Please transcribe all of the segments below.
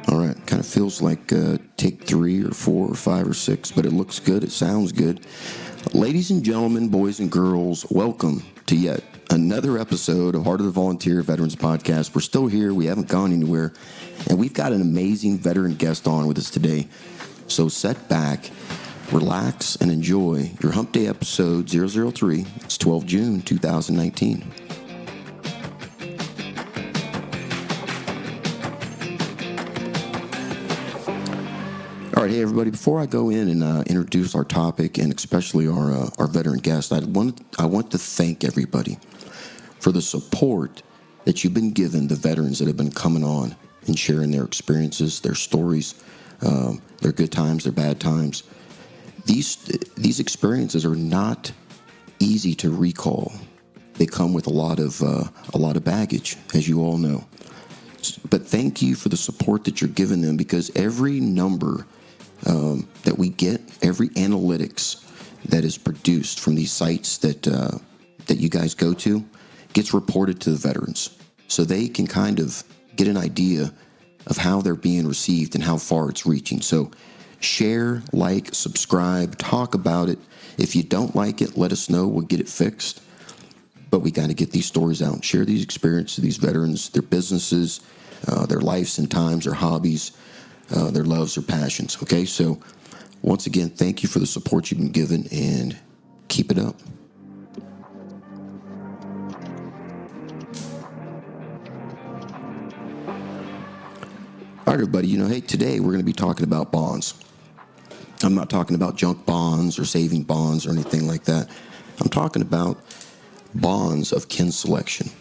All right, kind of feels like take 3 or 4 or 5 or 6, but it looks good. It sounds good. Ladies and gentlemen, boys and girls, welcome to yet another episode of Heart of the Volunteer Veterans Podcast. We're still here. We haven't gone anywhere. And we've got an amazing veteran guest on with us today. So sit back, relax, and enjoy your Hump Day episode 003. It's 12 June 2019. All right, hey everybody! Before I go in and introduce our topic and especially our veteran guest, I want to thank everybody for the support that you've been giving the veterans that have been coming on and sharing their experiences, their stories, their good times, their bad times. These experiences are not easy to recall. They come with a lot of baggage, as you all know. But thank you for the support that you're giving them, because every number that we get, every analytics that is produced from these sites that you guys go to gets reported to the veterans, so they can kind of get an idea of how they're being received and how far it's reaching. So share, like, subscribe, talk about it. If you don't like it, let us know. We'll get it fixed. But we got to get these stories out, share these experiences to these veterans, their businesses, their lives and times, their hobbies, their loves, their passions. Okay, so once again, thank you for the support you've been given, and keep it up. All right, everybody, hey, today we're going to be talking about bonds. I'm not talking about junk bonds or saving bonds or anything like that. I'm talking about bonds of kin selection,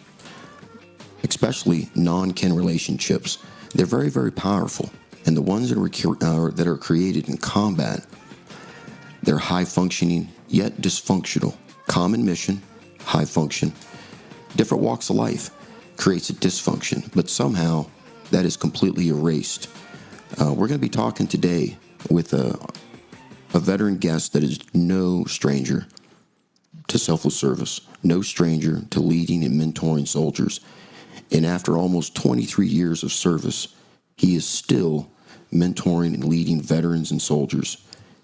especially non-kin relationships. They're very, very powerful. And the ones that are created in combat, they're high-functioning yet dysfunctional. Common mission, high function. Different walks of life creates a dysfunction, but somehow that is completely erased. We're going to be talking today with a veteran guest that is no stranger to selfless service, no stranger to leading and mentoring soldiers. And after almost 23 years of service, he is still mentoring and leading veterans and soldiers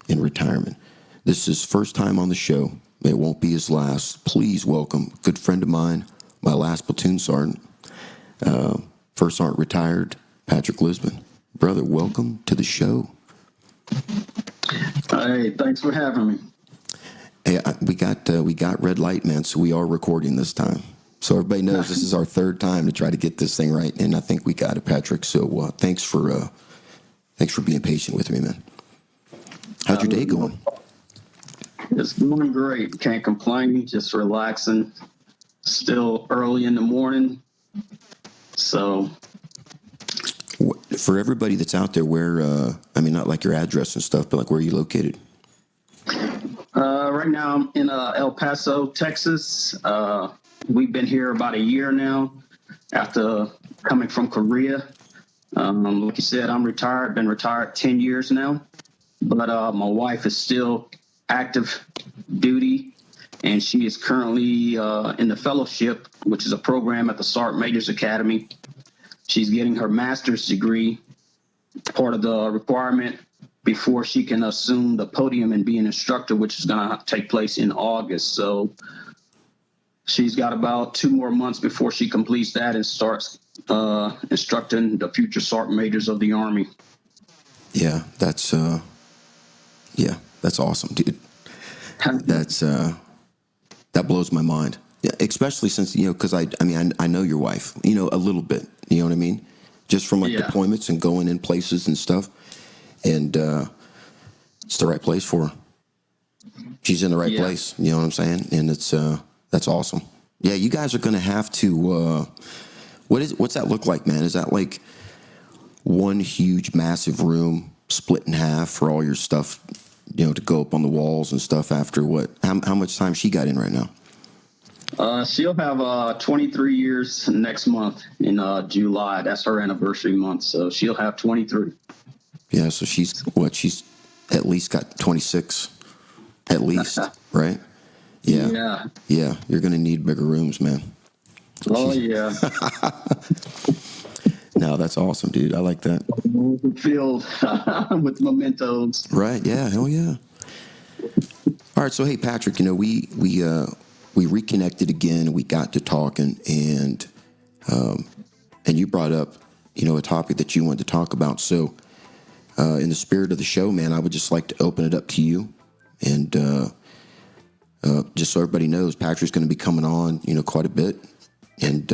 in retirement. This is his first time on the show. It won't be his last. Please welcome a good friend of mine, my last platoon sergeant, first sergeant retired, Patrick Lisbon. Brother, welcome to the show. Hey, thanks for having me. Hey, we got red light, man, so we are recording this time. So everybody knows this is our third time to try to get this thing right, and I think we got it, Patrick. So thanks for being patient with me, man. How's your day going? It's going great. Can't complain. Just relaxing. Still early in the morning. So, for everybody that's out there, where not like your address and stuff, but like where are you located? Right now I'm in El Paso, Texas. We've been here about a year now after coming from Korea. Like you said, I'm retired, been retired 10 years now, but my wife is still active duty, and she is currently in the fellowship, which is a program at the Sergeant Major's Academy. She's getting her master's degree, part of the requirement before she can assume the podium and be an instructor, which is going to take place in August. So she's got about 2 more months before she completes that and starts instructing the future sergeant majors of the Army. Yeah, that's awesome, dude. That blows my mind. Yeah, especially since because I know your wife, a little bit. You know what I mean? Just from deployments and going in places and stuff, and it's the right place for her. She's in the right place. You know what I'm saying? And it's that's awesome. Yeah, you guys are going to have to. What's that look like, man? Is that like one huge, massive room split in half for all your stuff, to go up on the walls and stuff after what? How much time she got in right now? She'll have 23 years next month in July. That's her anniversary month, so she'll have 23. Yeah, so she's at least got 26, at least, right? Yeah. You're going to need bigger rooms, man. Oh, yeah. No, that's awesome, dude. I like that. Filled with mementos. Right? Yeah. Hell yeah. All right. So hey, Patrick, we reconnected again. We got to talking, and you brought up a topic that you wanted to talk about. So in the spirit of the show, man, I would just like to open it up to you, and just so everybody knows, Patrick's going to be coming on, quite a bit, and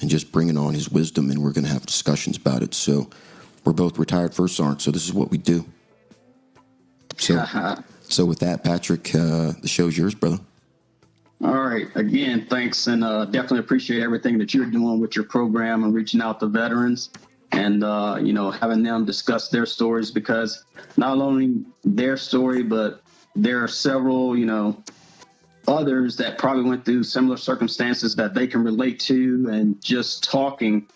just bringing on his wisdom, and we're going to have discussions about it. So we're both retired first sergeants, so this is what we do. So with that, Patrick, the show's yours, brother. All right. Again, thanks, and definitely appreciate everything that you're doing with your program and reaching out to veterans and, having them discuss their stories, because not only their story, but there are several, others that probably went through similar circumstances that they can relate to, and just talking,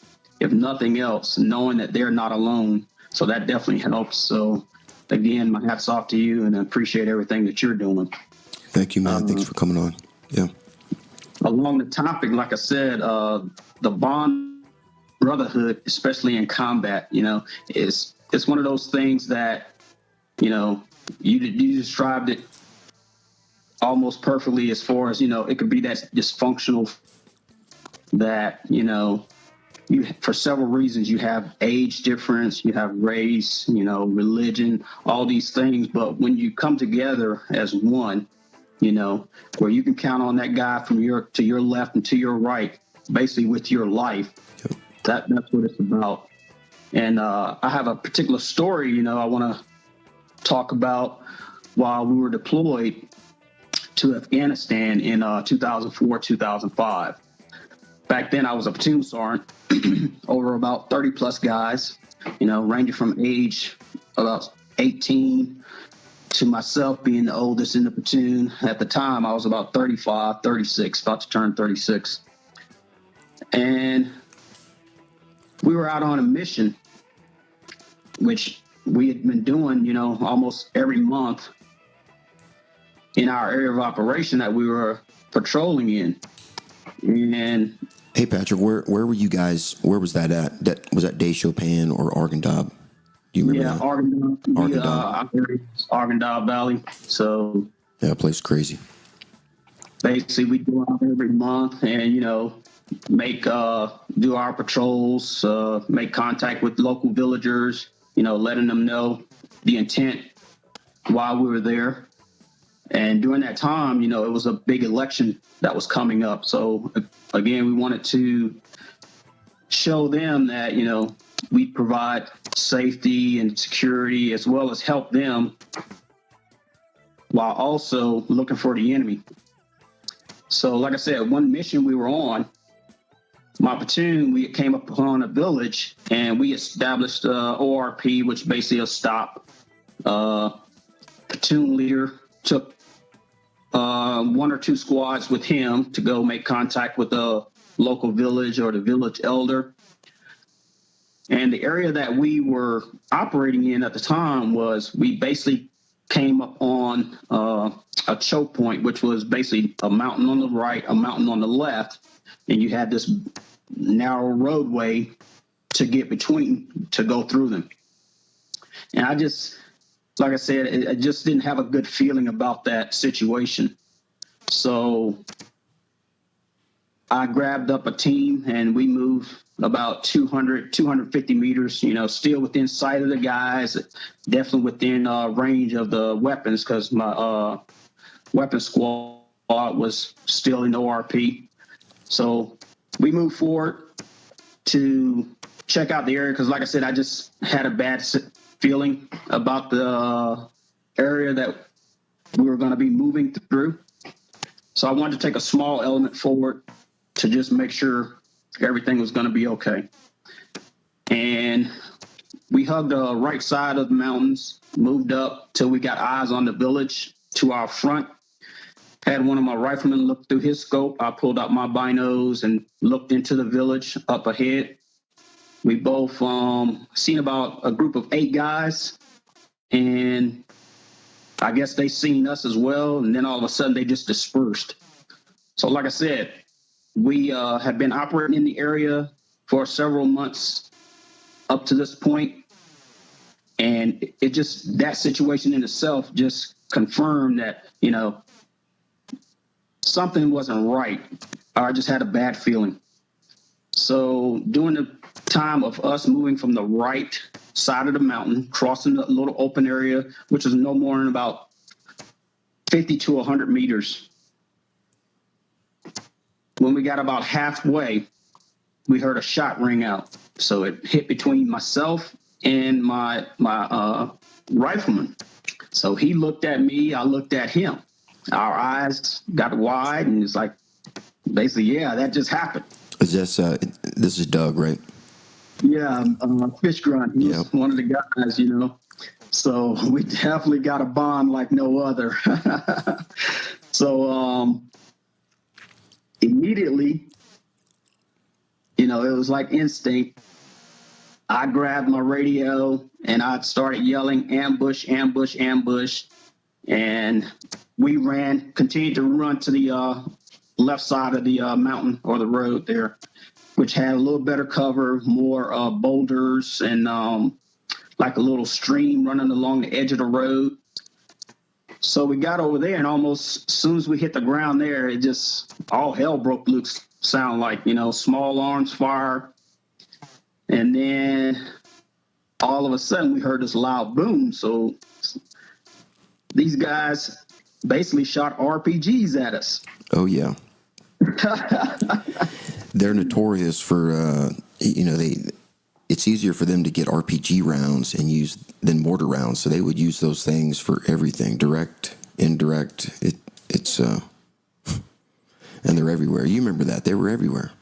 if nothing else, knowing that they're not alone. So that definitely helps. So again, my hat's off to you, and I appreciate everything that you're doing. Thank you, man. Thanks for coming on. Yeah. Along the topic, like I said, the bond brotherhood, especially in combat, it's one of those things that, you described it almost perfectly, as far as, it could be that dysfunctional that, you, for several reasons, you have age difference, you have race, religion, all these things. But when you come together as one, where you can count on that guy from to your left and to your right, basically with your life, that's what it's about. And I have a particular story, I want to talk about while we were deployed to Afghanistan in 2004, 2005. Back then, I was a platoon sergeant over about 30 plus guys, ranging from age about 18 to myself being the oldest in the platoon. At the time, I was about 35, 36, about to turn 36. And we were out on a mission, which we had been doing, almost every month in our area of operation that we were patrolling in. And hey, Patrick, where were you guys? Where was that at? That was at Day Chopin or Arghandab? Do you remember that? Arghandab Valley. So yeah, that place is crazy. Basically, we go out every month and do our patrols, make contact with local villagers, letting them know the intent while we were there. And during that time, it was a big election that was coming up. So again, we wanted to show them that, we provide safety and security, as well as help them while also looking for the enemy. So like I said, one mission we were on, my platoon, we came up upon a village and we established ORP, which basically a stop. Platoon leader took one or two squads with him to go make contact with the local village or the village elder. And the area that we were operating in at the time was, we basically came up on a choke point, which was basically a mountain on the right, a mountain on the left, and you had this narrow roadway to get between, to go through them. And I just, like I said, I just didn't have a good feeling about that situation. So I grabbed up a team and we moved about 250 meters, still within sight of the guys, definitely within range of the weapons, because my weapon squad was still in ORP. So we moved forward to check out the area, because like I said, I just had a bad feeling about the area that we were going to be moving through. So I wanted to take a small element forward to just make sure everything was going to be okay. And we hugged the right side of the mountains, moved up till we got eyes on the village to our front. Had one of my riflemen look through his scope. I pulled out my binos and looked into the village up ahead. We both seen about a group of 8 guys, and I guess they seen us as well. And then all of a sudden they just dispersed. So like I said, We have been operating in the area for several months up to this point, and it just, that situation in itself just confirmed that, something wasn't right. I just had a bad feeling. So during the time of us moving from the right side of the mountain, crossing the little open area, which is no more than about 50 to 100 meters, when we got about halfway, we heard a shot ring out. So it hit between myself and my rifleman. So he looked at me, I looked at him. Our eyes got wide, and it's like, basically, yeah, that just happened. Is this is Doug, right? Yeah, Fish Grunt. He was one of the guys, So we definitely got a bond like no other. So immediately, it was like instinct. I grabbed my radio and I started yelling, ambush, ambush, ambush. And we continued to run to the left side of the mountain or the road there, which had a little better cover, more boulders and like a little stream running along the edge of the road. So we got over there, and almost as soon as we hit the ground there, it just, all hell broke loose. Sound like, small arms fire. And then all of a sudden we heard this loud boom. So these guys basically shot RPGs at us. Oh, yeah. They're notorious for, it's easier for them to get RPG rounds and use than mortar rounds. So they would use those things for everything, direct, indirect. It's and they're everywhere. You remember that? They were everywhere.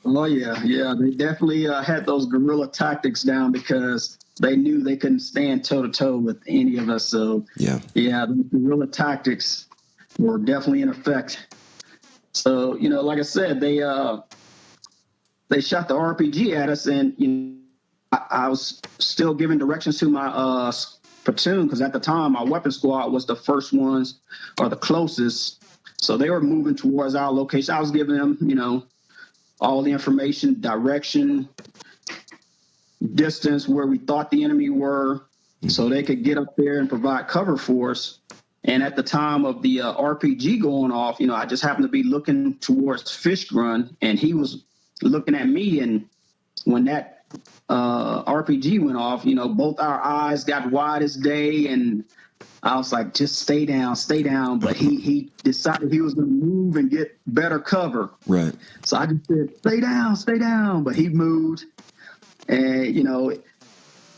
Oh, yeah. Yeah, they definitely had those guerrilla tactics down because they knew they couldn't stand toe-to-toe with any of us. So, yeah, the guerrilla tactics were definitely in effect. So, like I said, they shot the RPG at us, and, I was still giving directions to my platoon because at the time, our weapon squad was the first ones or the closest. So they were moving towards our location. I was giving them, all the information, direction, distance, where we thought the enemy were, so they could get up there and provide cover for us. And at the time of the RPG going off, I just happened to be looking towards Fish Grunt, and he was looking at me. And when that RPG went off, both our eyes got wide as day, and I was like, just stay down. But he decided he was going to move and get better cover. Right. So I just said, stay down. But he moved, and,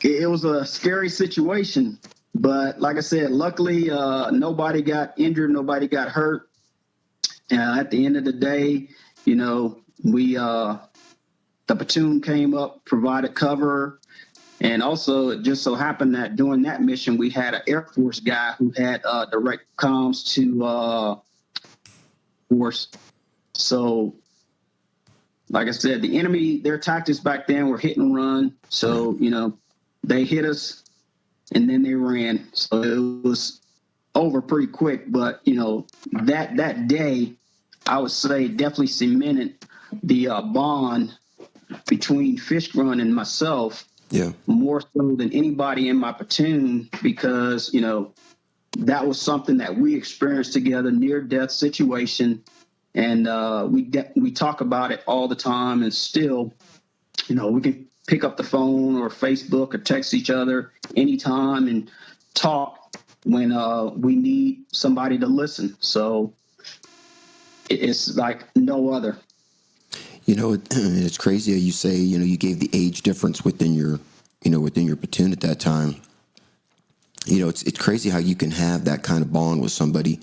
it was a scary situation. But like I said, luckily, nobody got injured, nobody got hurt. At the end of the day, the platoon came up, provided cover. And also, it just so happened that during that mission, we had an Air Force guy who had direct comms to force. So, like I said, the enemy, their tactics back then were hit and run. So, they hit us and then they ran. So it was over pretty quick. But, that day, I would say definitely cemented the bond between Fish Grunt and myself. Yeah. More so than anybody in my platoon, because, that was something that we experienced together, near-death situation. And we talk about it all the time, and still, we can pick up the phone or Facebook or text each other anytime and talk when we need somebody to listen. So it's like no other. It's crazy how you say, you gave the age difference within your platoon at that time. It's crazy how you can have that kind of bond with somebody,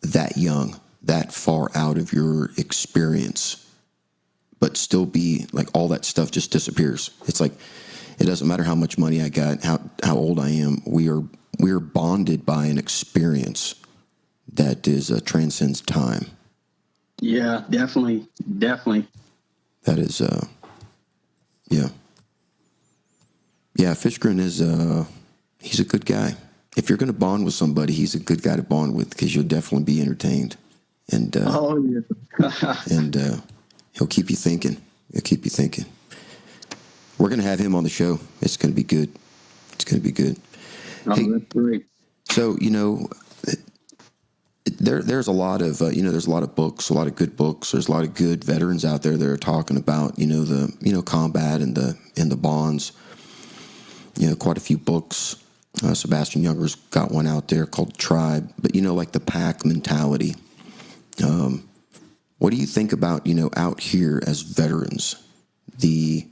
that young, that far out of your experience, but still be like all that stuff just disappears. It's like, it doesn't matter how much money I got, how old I am. We are bonded by an experience that transcends time. Yeah, definitely. That is, yeah. Yeah, Fish Grunt is, he's a good guy. If you're going to bond with somebody, he's a good guy to bond with because you'll definitely be entertained. and Oh, yeah. and he'll keep you thinking. He'll keep you thinking. We're going to have him on the show. It's going to be good. It's going to be good. Oh, Hey, that's great. so there's a lot of there's a lot of books, a lot of good books. There's a lot of good veterans out there that are talking about the combat and the bonds. Quite a few books. Sebastian Younger's got one out there called Tribe, but like the pack mentality. What do you think about out here as veterans, the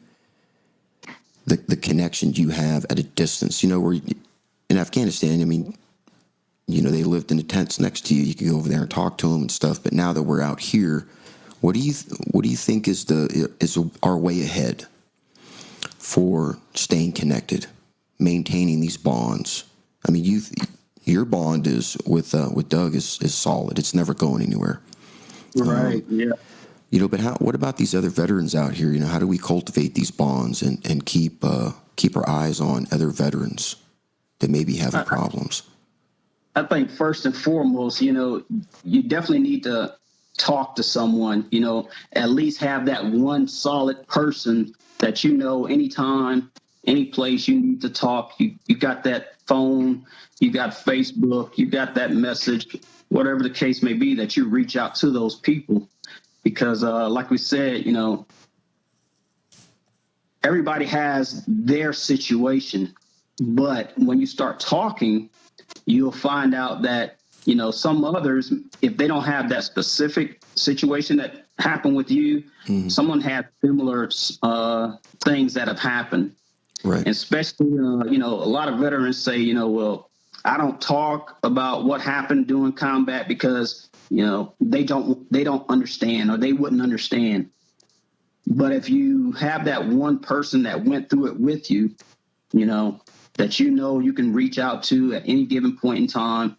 connections you have at a distance? Where in Afghanistan, I mean, they lived in the tents next to you. You could go over there and talk to them and stuff. But now that we're out here, what do you think is our way ahead for staying connected, maintaining these bonds? I mean, your bond is with Doug is solid. It's never going anywhere. Right. Yeah. But what about these other veterans out here? How do we cultivate these bonds and keep our eyes on other veterans that may be having problems? I think first and foremost, you definitely need to talk to someone, at least have that one solid person that anytime, any place you need to talk, you got that phone, you got Facebook, you got that message, whatever the case may be, that you reach out to those people. Because like we said, everybody has their situation. But when you start talking, you'll find out that, some others, if they don't have that specific situation that happened with you, someone had similar things that have happened. Right. And especially, a lot of veterans say, well, I don't talk about what happened during combat because, they don't understand, or they wouldn't understand. But if you have that one person that went through it with you, that you can reach out to at any given point in time,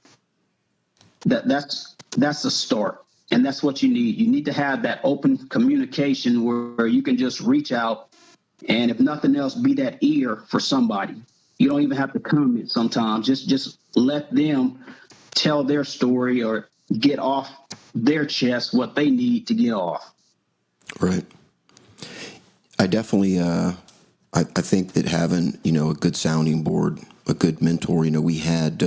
that's a start. And that's what you need. You need to have that open communication where you can just reach out, and if nothing else, be that ear for somebody. You don't even have to comment sometimes. Just let them tell their story or get off their chest what they need to get off. Right. I definitely I think that having, a good sounding board, a good mentor, we had,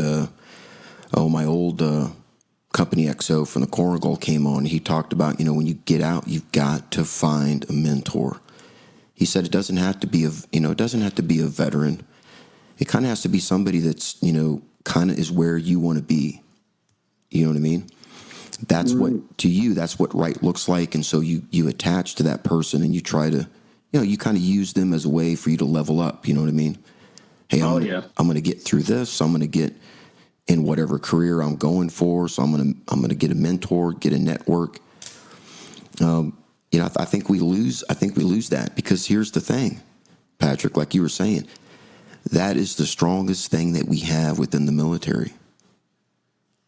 my old company XO from the Corrigal came on. He talked about, when you get out, you've got to find a mentor. He said it doesn't have to be a veteran. It kind of has to be somebody that's, kind of is where you want to be. You know what I mean? That's what, to you, that's what right looks like. And so you attach to that person and you try to, you kind of use them as a way for you to level up. You know what I mean? Hey, I'm going to get through this. I'm going to get in whatever career I'm going for. So I'm going to get a mentor, get a network. I think we lose that, because here's the thing, Patrick, like you were saying, that is the strongest thing that we have within the military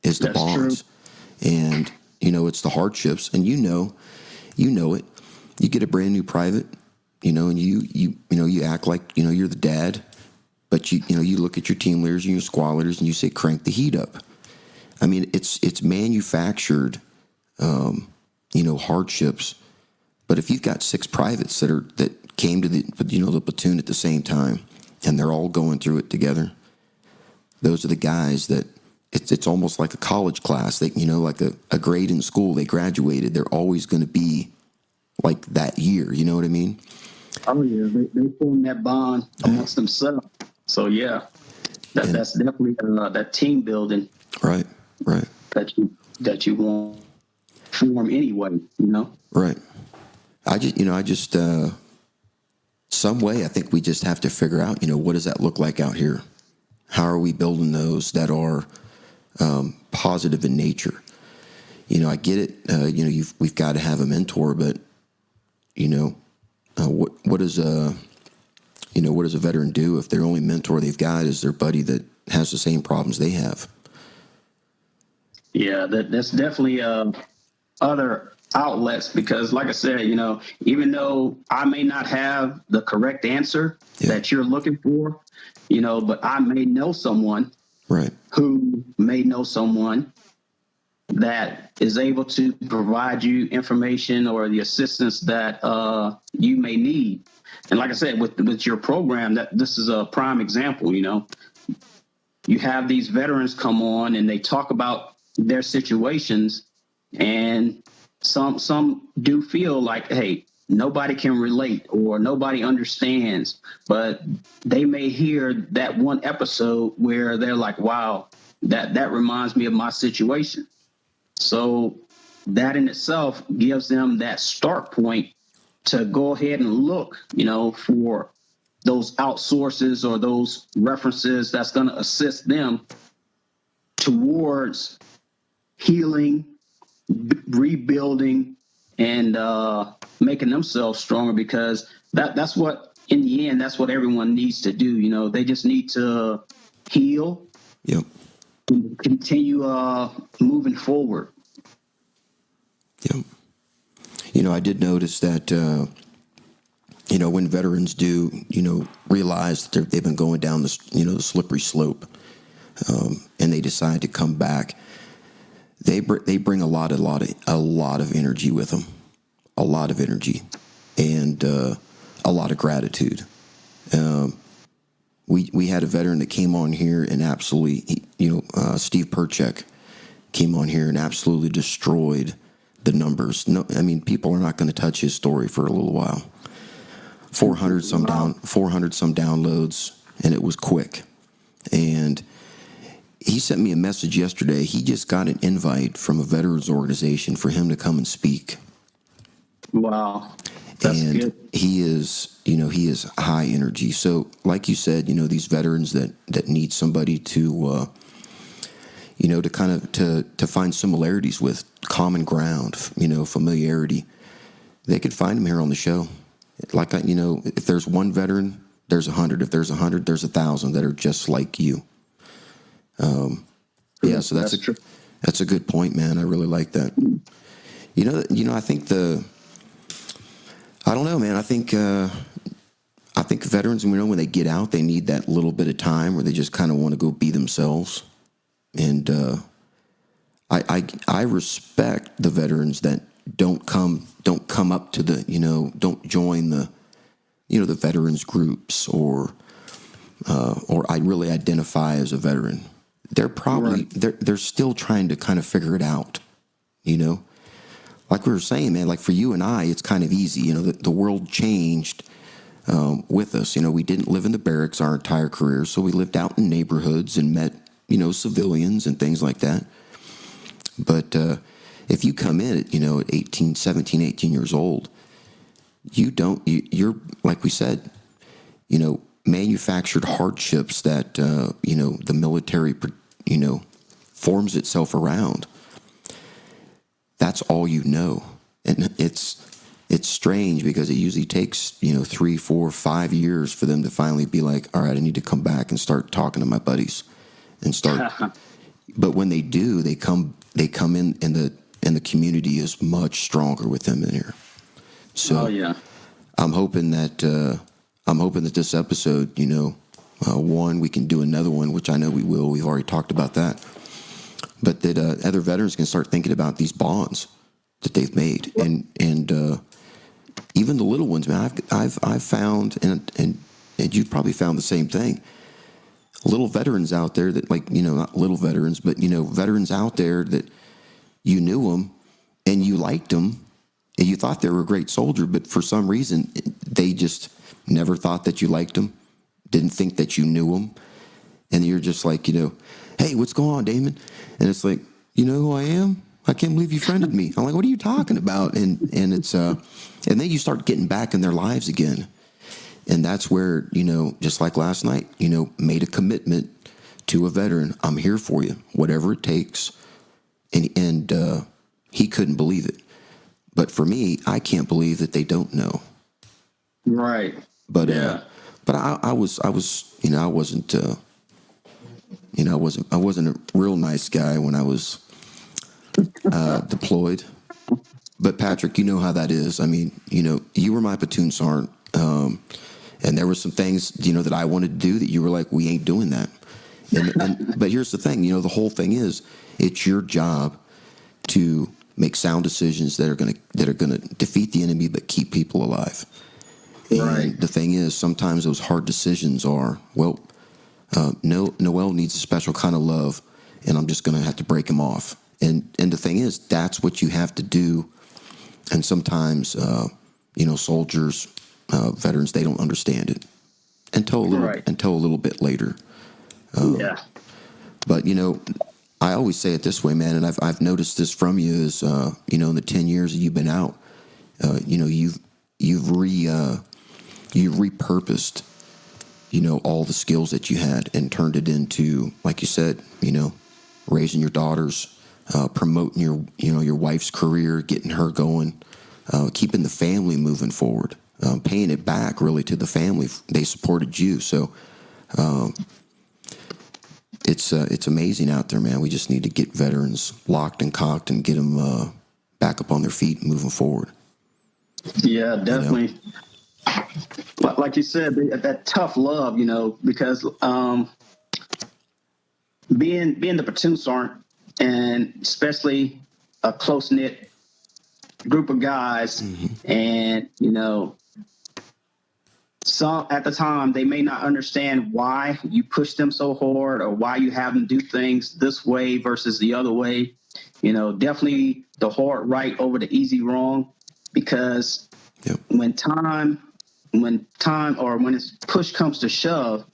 is the bonds. True. And, it's the hardships, and you know it. You get a brand new private, and you act like, you're the dad, but you look at your team leaders and your squad leaders and you say, crank the heat up. I mean, it's manufactured, hardships. But if you've got 6 privates that came to the platoon at the same time, and they're all going through it together, those are the guys that it's almost like a college class. They, like a grade in school, they graduated. They're always going to be like that year. You know what I mean? Oh yeah, they form that bond amongst themselves. So yeah, that's definitely that team building. Right. That you want to form anyway. Right. I just some way I think we just have to figure out, what does that look like out here? How are we building those that are positive in nature? I get it. We've got to have a mentor, but what does a veteran do if their only mentor they've got is their buddy that has the same problems they have? Yeah, that's definitely other outlets, because like I said, even though I may not have the correct answer that you're looking for, but I may know someone right who may know someone that is able to provide you information or the assistance that you may need. And like I said, with your program, that this is a prime example. You have these veterans come on and they talk about their situations, and some do feel like, hey, nobody can relate or nobody understands, but they may hear that one episode where they're like, wow, that reminds me of my situation. So that in itself gives them that start point to go ahead and look, for those outsources or those references that's going to assist them towards healing, rebuilding, and making themselves stronger, because that's what, in the end, that's what everyone needs to do. They just need to heal. Yep. Continue moving forward. Yep. I did notice that, when veterans do, realize that they've been going down this, the slippery slope, and they decide to come back, they bring a lot of energy with them, a lot of energy, and a lot of gratitude. We had a veteran that came on here and absolutely, Steve Perchek came on here and absolutely destroyed the numbers. No, I mean, people are not going to touch his story for a little while. 400 some downloads, and it was quick. And he sent me a message yesterday. He just got an invite from a veterans organization for him to come and speak. Wow. That's and good. he is high energy. So like you said, these veterans that need somebody to to kind of to find similarities with, common ground, familiarity, they could find them here on the show. Like, if there's one veteran, there's 100. If there's 100, there's 1,000 that are just like you. Yeah, so that's true. That's a good point, man. I really like that. I think I don't know, man. I think veterans, when they get out, they need that little bit of time where they just kind of want to go be themselves. And I respect the veterans that don't come up to the, don't join the, the veterans groups, or I really identify as a veteran. They're probably, they're still trying to kind of figure it out, Like we were saying, man, like for you and I, it's kind of easy. The world changed with us. We didn't live in the barracks our entire career, so we lived out in neighborhoods and met, civilians and things like that. But if you come in at, at 17, 18 years old, you're, like we said, manufactured hardships that, the military, forms itself around. That's all you know. And it's strange because it usually takes, 3, 4, 5 years for them to finally be like, all right, I need to come back and start talking to my buddies and start. But when they do, they come in, and the community is much stronger with them in here. So I'm hoping that this episode, one, we can do another one, which I know we will. We've already talked about that. But that other veterans can start thinking about these bonds that they've made, and even the little ones, man. I've found, and you've probably found the same thing. Little veterans out there that, like, not little veterans, but veterans out there that you knew them and you liked them and you thought they were a great soldier, but for some reason they just never thought that you liked them, didn't think that you knew them, and you're just like, hey, what's going on, Damon? And it's like, you know who I am? I can't believe you friended me. I'm like, what are you talking about? And it's and then you start getting back in their lives again. And that's where, just like last night, made a commitment to a veteran. I'm here for you, whatever it takes. And he couldn't believe it. But for me, I can't believe that they don't know. Right. But I wasn't a real nice guy when I was deployed. But Patrick, you know how that is. I mean, you were my platoon sergeant, and there were some things, that I wanted to do that you were like, we ain't doing that. But here's the thing, the whole thing is, it's your job to make sound decisions that are going to defeat the enemy but keep people alive. Right. And the thing is, sometimes those hard decisions are, well, Noel needs a special kind of love, and I'm just going to have to break him off. And the thing is, that's what you have to do. And sometimes, soldiers, veterans, they don't understand it until a little bit later. Yeah. But I always say it this way, man, and I've noticed this from you is, in the 10 years that you've been out, you've repurposed, all the skills that you had and turned it into, like you said, raising your daughters, promoting your wife's career, getting her going, keeping the family moving forward, paying it back really to the family. They supported you. So, it's amazing out there, man. We just need to get veterans locked and cocked and get them back up on their feet and moving forward. Yeah, definitely. But like you said, that tough love, because being the platoon sergeant, and especially a close knit group of guys, and some at the time they may not understand why you push them so hard or why you have them do things this way versus the other way. Definitely the hard right over the easy wrong, because when it's push comes to shove,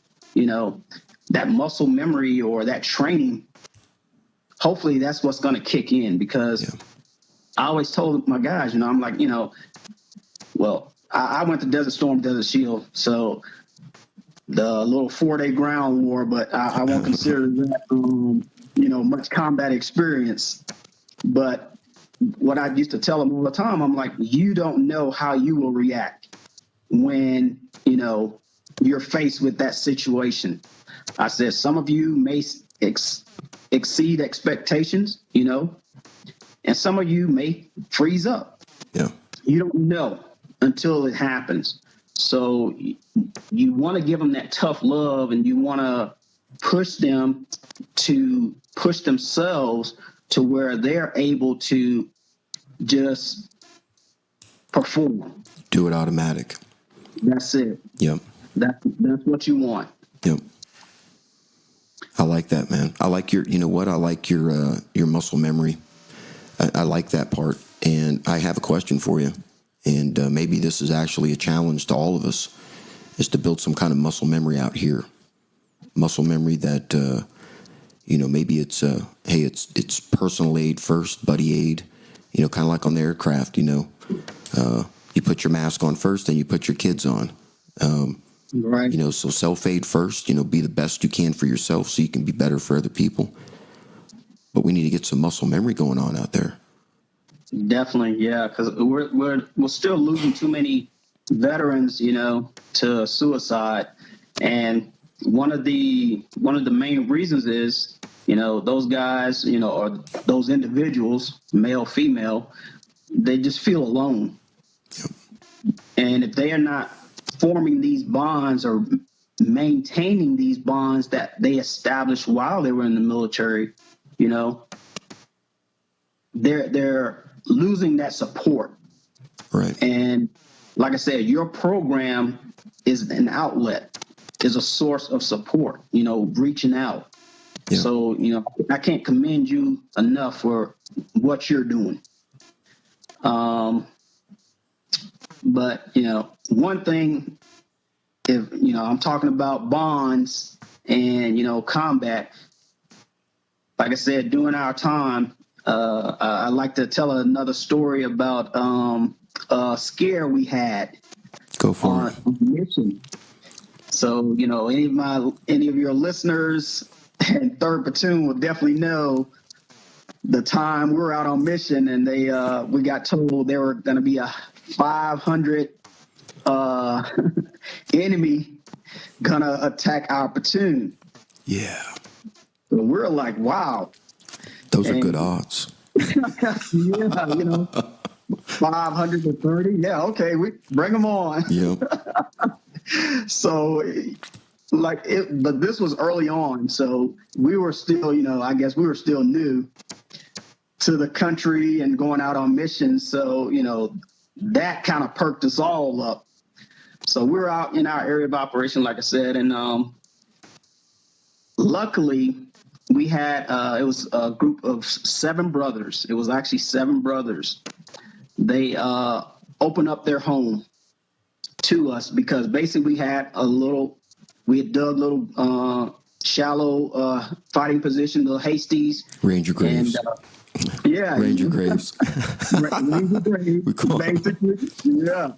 that muscle memory or that training, hopefully that's what's going to kick in, because I always told my guys, I'm like, well, I went to Desert Storm, Desert Shield, so the little 4-day ground war, but I won't consider that, much combat experience. But what I used to tell them all the time, I'm like, you don't know how you will react when, you're faced with that situation. I said, some of you may exceed expectations, and some of you may freeze up. Yeah. You don't know until it happens. So you want to give them that tough love, and you want to push them to push themselves to where they're able to just perform. Do it automatic. That's it. Yep. That's what you want. Yep. I like that, man. I like your, I like your muscle memory. I like that part. And I have a question for you. And maybe this is actually a challenge to all of us, is to build some kind of muscle memory out here. Muscle memory that, maybe it's, it's personal aid first, buddy aid, kind of like on the aircraft, you put your mask on first, then you put your kids on. Right. So self-aid first, be the best you can for yourself so you can be better for other people. But we need to get some muscle memory going on out there. Definitely, yeah, because we're still losing too many veterans, to suicide, and one of the main reasons is, those guys, or those individuals, male, female, they just feel alone. Yep. And if they are not forming these bonds or maintaining these bonds that they established while they were in the military, they're losing that support. Right. And like I said, your program is an outlet, is a source of support, reaching out. Yeah. So, I can't commend you enough for what you're doing. But, one thing, if, I'm talking about bonds and, combat, like I said, during our time, I like to tell another story about a scare we had. Go for it. On mission. So, any of your listeners and 3rd Platoon will definitely know the time we were out on mission, and we got told there were going to be a 500 enemy gonna attack our platoon. Yeah. So we're like, wow. Those are good odds. Yeah, 530. Yeah, okay, we bring them on. Yep. So, but this was early on, so we were still, I guess we were still new. to the country and going out on missions. So, that kind of perked us all up. So we're out in our area of operation, like I said, and luckily we had, it was a group of 7 brothers. It was actually 7 brothers. They opened up their home to us because basically we had dug little shallow fighting position, little hasties. Ranger graves. Yeah. Ranger graves. Ranger graves, basically. Yeah.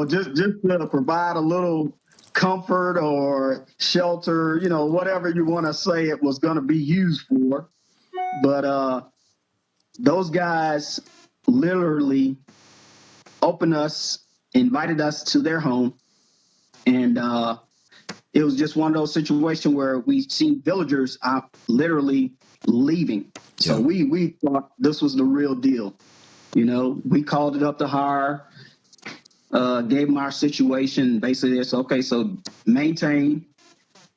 Just to provide a little comfort or shelter, whatever you want to say it was going to be used for. But those guys literally invited us to their home. And it was just one of those situations where we seen villagers literally leaving. So we thought this was the real deal. We called it up to hire, gave them our situation. Basically, it's okay, so maintain.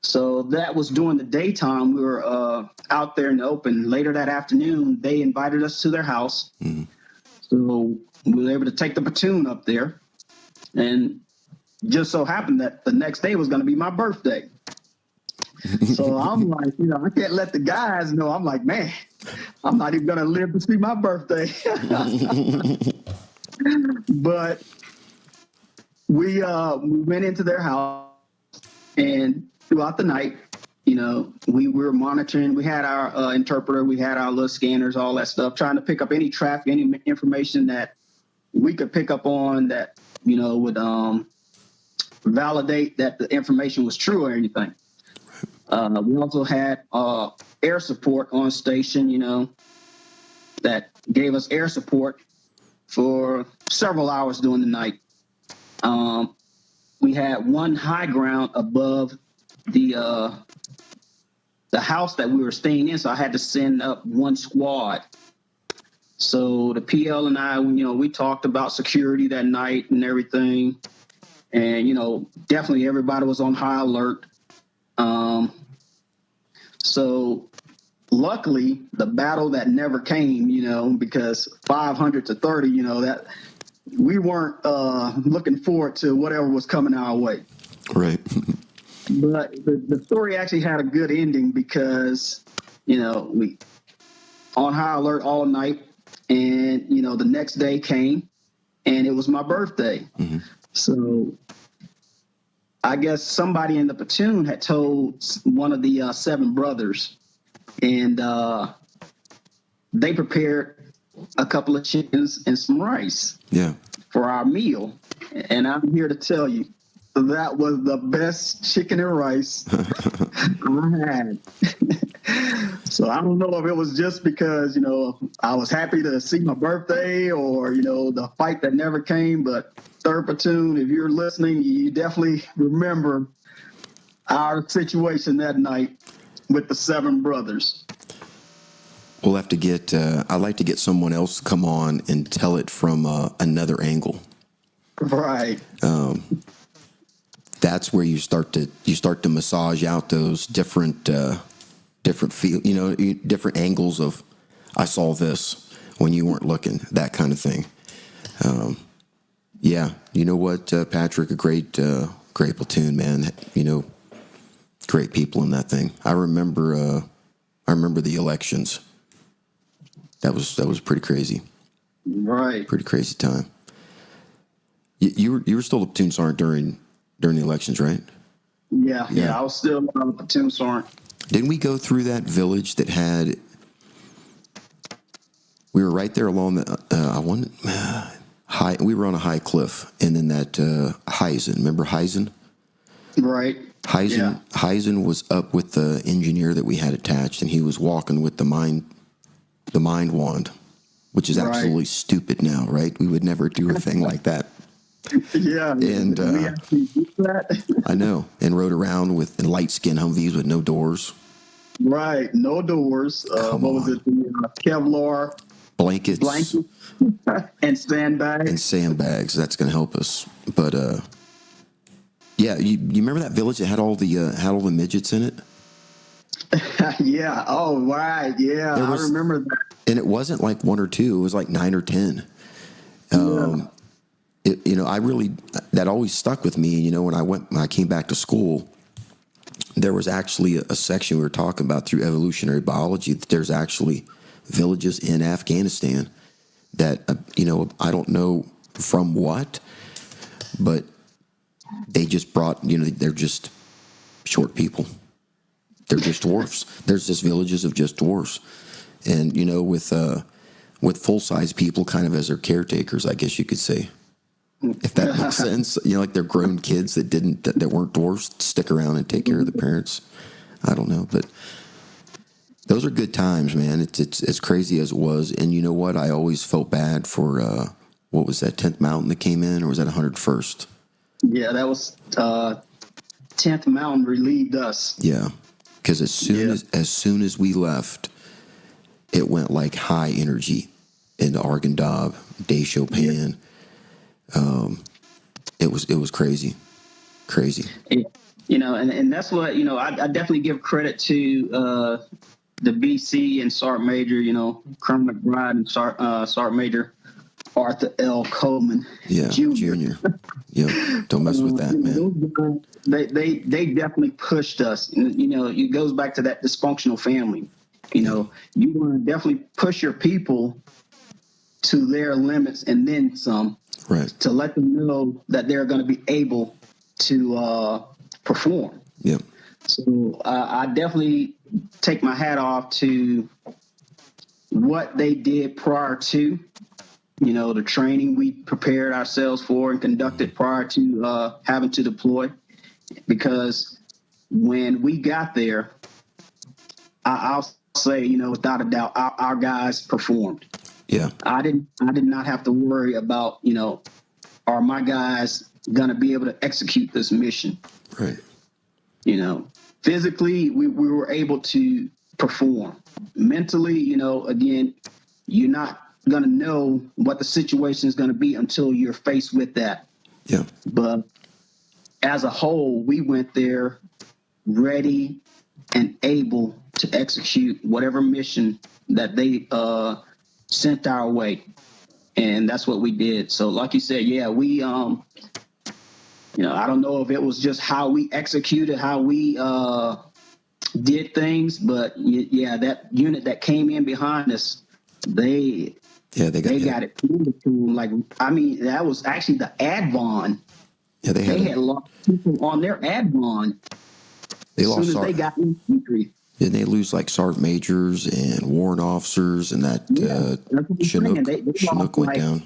So that was during the daytime. We were out there in the open. Later that afternoon, they invited us to their house. Mm-hmm. So we were able to take the platoon up there. And just so happened that the next day was going to be my birthday. So I'm like, I can't let the guys know. I'm like, man, I'm not even going to live to see my birthday. But we went into their house, and throughout the night, we were monitoring. We had our interpreter. We had our little scanners, all that stuff, trying to pick up any traffic, any information that we could pick up on that, would validate that the information was true or anything. We also had air support on station, that gave us air support for several hours during the night. We had one high ground above the house that we were staying in, so I had to send up one squad. So the PL and I, we talked about security that night and everything. And, definitely everybody was on high alert. So luckily the battle that never came, because 500 to 30, that we weren't looking forward to whatever was coming our way. Right. But the story actually had a good ending because, we on high alert all night, and, the next day came and it was my birthday. Mm-hmm. So I guess somebody in the platoon had told one of the 7 brothers, and they prepared a couple of chickens and some rice for our meal. And I'm here to tell you, that was the best chicken and rice I had. So I don't know if it was just because, I was happy to see my birthday or, the fight that never came. But 3rd Platoon, if you're listening, you definitely remember our situation that night with the 7 brothers. We'll have to get, I'd like to get someone else to come on and tell it from another angle. Right. That's where you start to massage out those different different angles of, I saw this when you weren't looking, that kind of thing. Yeah, you know what, Patrick, a great platoon, man. Great people in that thing. I remember the elections. That was pretty crazy. Right. Pretty crazy time. You were still a platoon sergeant during the elections, right? Yeah. I was still a platoon sergeant. Didn't we go through that village that had? We were right there along the high. We were on a high cliff, and then that Heisen. Remember Heisen? Right. Heisen was up with the engineer that we had attached, and he was walking with the mind wand, which is absolutely stupid now, right? We would never do a thing like that. Yeah, and we actually did that. I know, and rode around with light skin Humvees with no doors. Right, no doors. What was it? The Kevlar blankets, and sandbags. That's going to help us. But yeah, you remember that village that had all the midgets in it? Yeah. Oh, right. Yeah, There I was, remember that. and it wasn't like one or two. It was like 9 or 10. Yeah. I really, that always stuck with me. When I came back to school, there was actually a section we were talking about through evolutionary biology that there's actually villages in Afghanistan that, I don't know from what, but they just brought, they're just short people. They're just dwarfs. There's just villages of just dwarfs. And, with full size people kind of as their caretakers, I guess you could say. If that makes sense, like they're grown kids that weren't dwarfs stick around and take care of the parents. I don't know, but those are good times, man. It's as crazy as it was, and you know what? I always felt bad for what was that 10th Mountain that came in, or was that 101st? Yeah, that was 10th Mountain relieved us. Yeah, because as soon as we left, it went like high energy into Arghandab, Day Chopin. It was crazy. And that's what, I definitely give credit to the BC and Sergeant Major, Colonel McBride and Sergeant Major Arthur L. Coleman Yeah, Jr. Junior. Yeah, don't mess with that, man. They definitely pushed us. It goes back to that dysfunctional family. You want to definitely push your people to their limits and then some, Right. to let them know that they're going to be able to perform. Yeah. So I definitely take my hat off to what they did prior to, the training we prepared ourselves for and conducted prior to having to deploy. Because when we got there, I'll say, without a doubt, our guys performed. Yeah. I did not have to worry about, are my guys going to be able to execute this mission? Right. Physically, we were able to perform. Mentally, again, you're not going to know what the situation is going to be until you're faced with that. Yeah. But as a whole, we went there ready and able to execute whatever mission that they sent our way. And that's what we did. So like you said, yeah, we, I don't know if it was just how we executed, how we did things, but yeah, that unit that came in behind us, they got it to them. Like, that was actually the Advon. Yeah, they had lost people on their Advon as soon as they got infantry. Didn't they lose like sergeant majors and warrant officers, and that Chinook went down?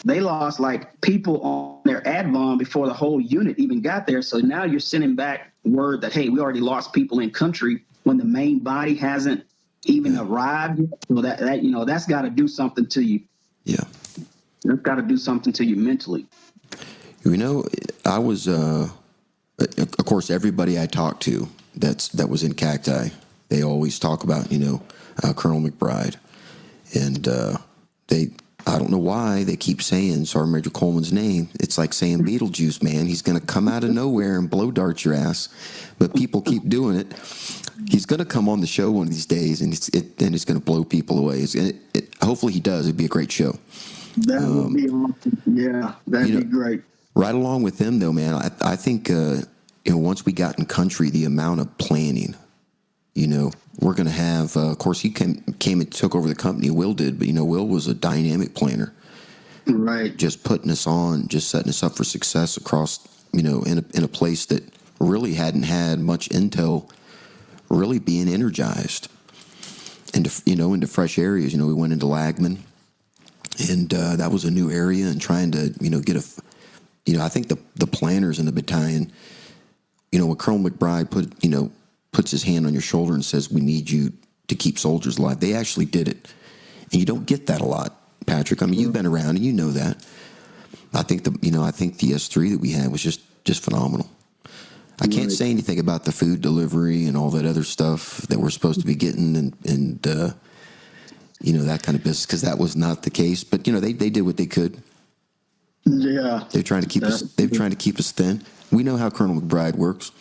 They lost like people on their Advon before the whole unit even got there. So now you're sending back word that, hey, we already lost people in country when the main body hasn't even arrived yet. So that's got to do something to you. Yeah. That's got to do something to you mentally. I was, of course, everybody I talked to that was in Cacti, they always talk about, Colonel McBride. And I don't know why they keep saying Sergeant Major Coleman's name. It's like saying Beetlejuice, man. He's going to come out of nowhere and blow dart your ass. But people keep doing it. He's going to come on the show one of these days, and it's going to blow people away. Hopefully he does. It'd be a great show. That would be awesome. Yeah, that'd be great. Right along with them, though, man, I think, once we got in country, the amount of planning, we're going to have, of course, he came and took over the company, Will did, but, Will was a dynamic planner. Right. Just putting us on, just setting us up for success across, in a place that really hadn't had much intel really being energized into fresh areas. We went into Lagman, and that was a new area, and trying to, get I think the planners in the battalion, when Colonel McBride puts his hand on your shoulder and says, we need you to keep soldiers alive, they actually did it. And you don't get that a lot, Patrick. You've been around and you know that. I think the S3 that we had was just phenomenal. I can't say anything about the food delivery and all that other stuff that we're supposed to be getting and that kind of business, because that was not the case. But they did what they could. Yeah, they're trying to keep us thin. We know how Colonel McBride works.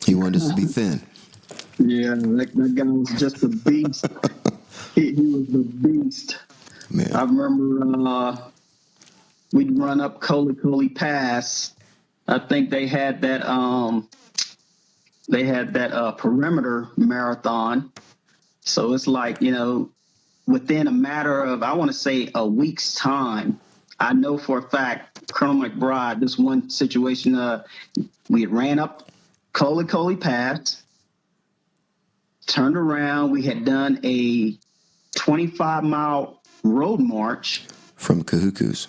He wanted us to be thin. Yeah, that guy was just a beast. He was the beast. Man. I remember we'd run up Coley Pass. I think they had that perimeter marathon. So it's like, within a matter of, I want to say, a week's time, I know for a fact, Colonel McBride, this one situation, we had ran up Coley Pass, turned around. We had done a 25-mile road march. From Kahuku's.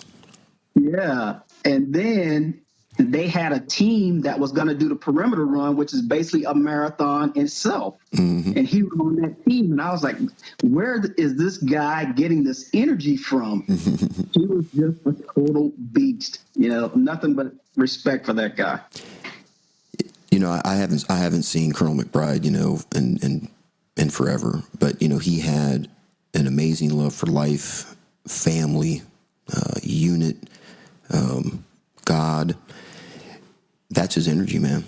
Yeah. And then they had a team that was going to do the perimeter run, which is basically a marathon itself. Mm-hmm. And he was on that team. And I was like, where is this guy getting this energy from? He was just a total beast. Nothing but respect for that guy. I haven't seen Colonel McBride, in forever, but he had an amazing love for life, family, unit, God. That's his energy, man.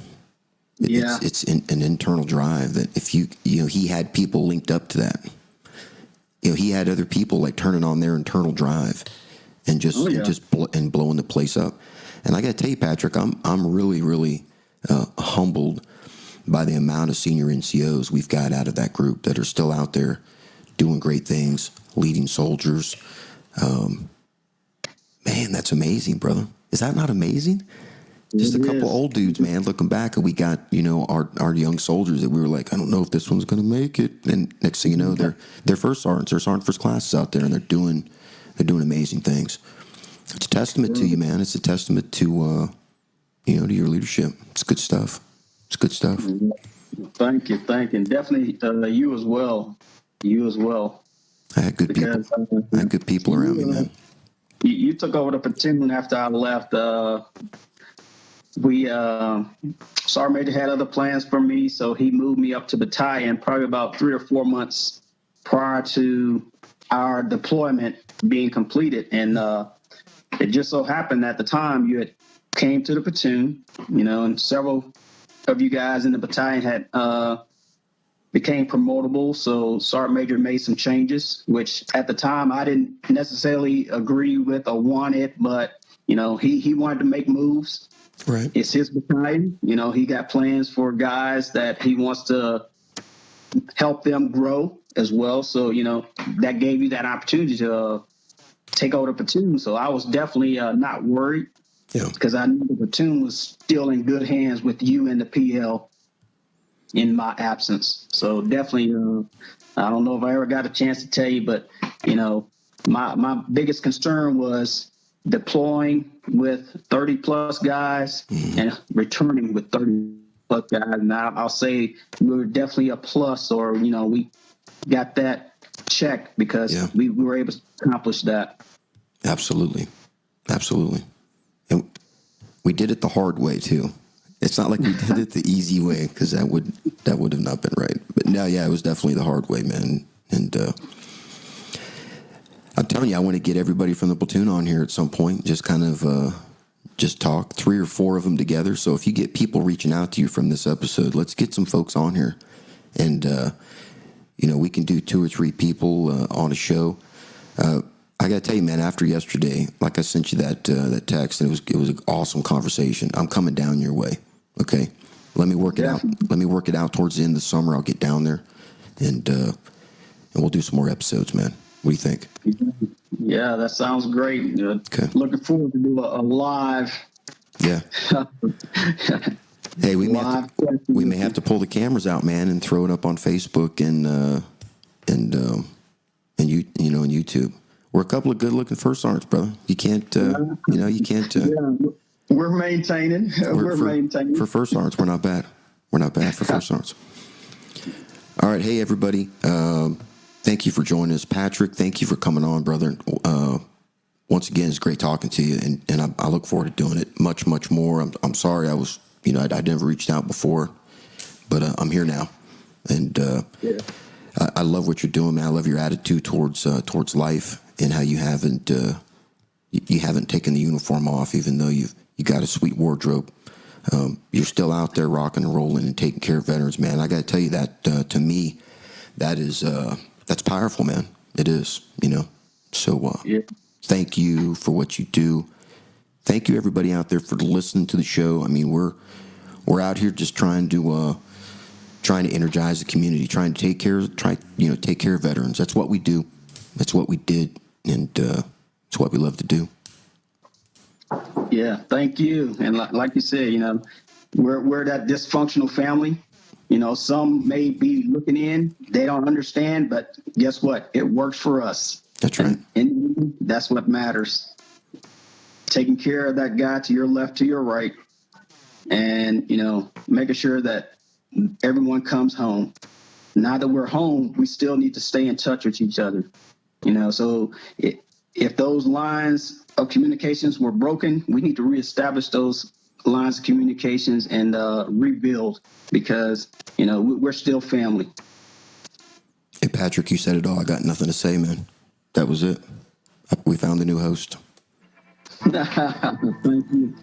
Yeah. It's an internal drive that if he had people linked up to that. He had other people like turning on their internal drive and blowing the place up. And I got to tell you, Patrick, I'm really, really humbled by the amount of senior NCOs we've got out of that group that are still out there doing great things, leading soldiers. Man, that's amazing, brother. Is that not amazing? Just a couple old dudes, man, looking back, and we got, our young soldiers that we were like, I don't know if this one's going to make it. And next thing you know, they're first sergeants, they're sergeant first classes out there, and they're doing amazing things. It's a testament to you, man. It's a testament to, to your leadership. It's good stuff. It's good stuff. Thank you. And definitely you as well. I had good people. I had good people around me, man. You took over the platoon after I left. Sergeant Major had other plans for me, so he moved me up to battalion probably about 3 or 4 months prior to our deployment being completed. And it just so happened at the time you had came to the platoon, and several of you guys in the battalion had became promotable. So Sergeant Major made some changes, which at the time I didn't necessarily agree with or wanted, but he wanted to make moves. Right. It's his battalion. He got plans for guys that he wants to help them grow as well. So, that gave you that opportunity to take over the platoon. So I was definitely not worried because I knew the platoon was still in good hands with you and the PL in my absence. So definitely, I don't know if I ever got a chance to tell you, but, my biggest concern was deploying with 30 plus guys and returning with 30 plus guys. And I'll say we were definitely a plus, or, we got that check because we were able to accomplish that. Absolutely. And we did it the hard way too. It's not like we did it the easy way, because that would have not been right. But no, it was definitely the hard way, man. And I'm telling you, I want to get everybody from the platoon on here at some point. Just kind of just talk, 3 or 4 of them together. So if you get people reaching out to you from this episode, let's get some folks on here, and we can do 2 or 3 people on a show. I got to tell you, man, after yesterday, like I sent you that text, and it was an awesome conversation. I'm coming down your way. Okay. Let me work it out. Let me work it out towards the end of the summer. I'll get down there and we'll do some more episodes, man. What do you think? Yeah, that sounds great. Okay. Looking forward to do a live. Yeah. Hey, we may have to pull the cameras out, man, and throw it up on Facebook and YouTube. We're a couple of good-looking first sergeants, brother. You can't, you can't. We're maintaining. We're maintaining. For first sergeants, we're not bad. We're not bad for first sergeants. All right, hey everybody. Thank you for joining us, Patrick. Thank you for coming on, brother. Once again, it's great talking to you, and I look forward to doing it much, much more. I'm sorry I was, I never reached out before, but I'm here now, and I love what you're doing, man. I love your attitude towards life, and how you haven't taken the uniform off, even though you got a sweet wardrobe. You're still out there rocking and rolling and taking care of veterans, man. I got to tell you that to me, that's powerful, man. It is, you know. So Yeah. thank you for what you do. Thank you, everybody out there, for listening to the show. I mean, we're out here just trying to energize the community, trying to take care of veterans. That's what we do. That's what we did, and it's what we love to do. Yeah, thank you. And like you said, we're that dysfunctional family. Some may be looking in, they don't understand, but guess what? It works for us. That's right. And that's what matters. Taking care of that guy to your left, to your right, and making sure that everyone comes home. Now that we're home, we still need to stay in touch with each other. So if those lines of communications were broken, we need to reestablish those lines of communications and rebuild, because we're still family. Hey, Patrick, you said it all. I got nothing to say, man. That was it. We found the new host. Thank you.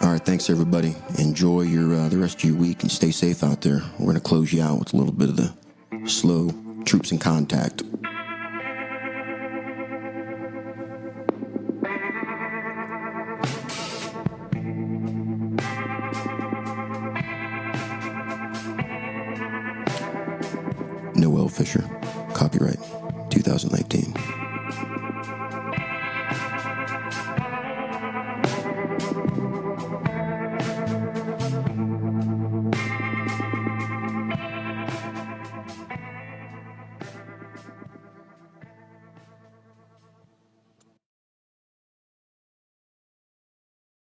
All right, thanks everybody. Enjoy your the rest of your week and stay safe out there. We're going to close you out with a little bit of the slow Troops in Contact. Noell Fisher, copyright 2019.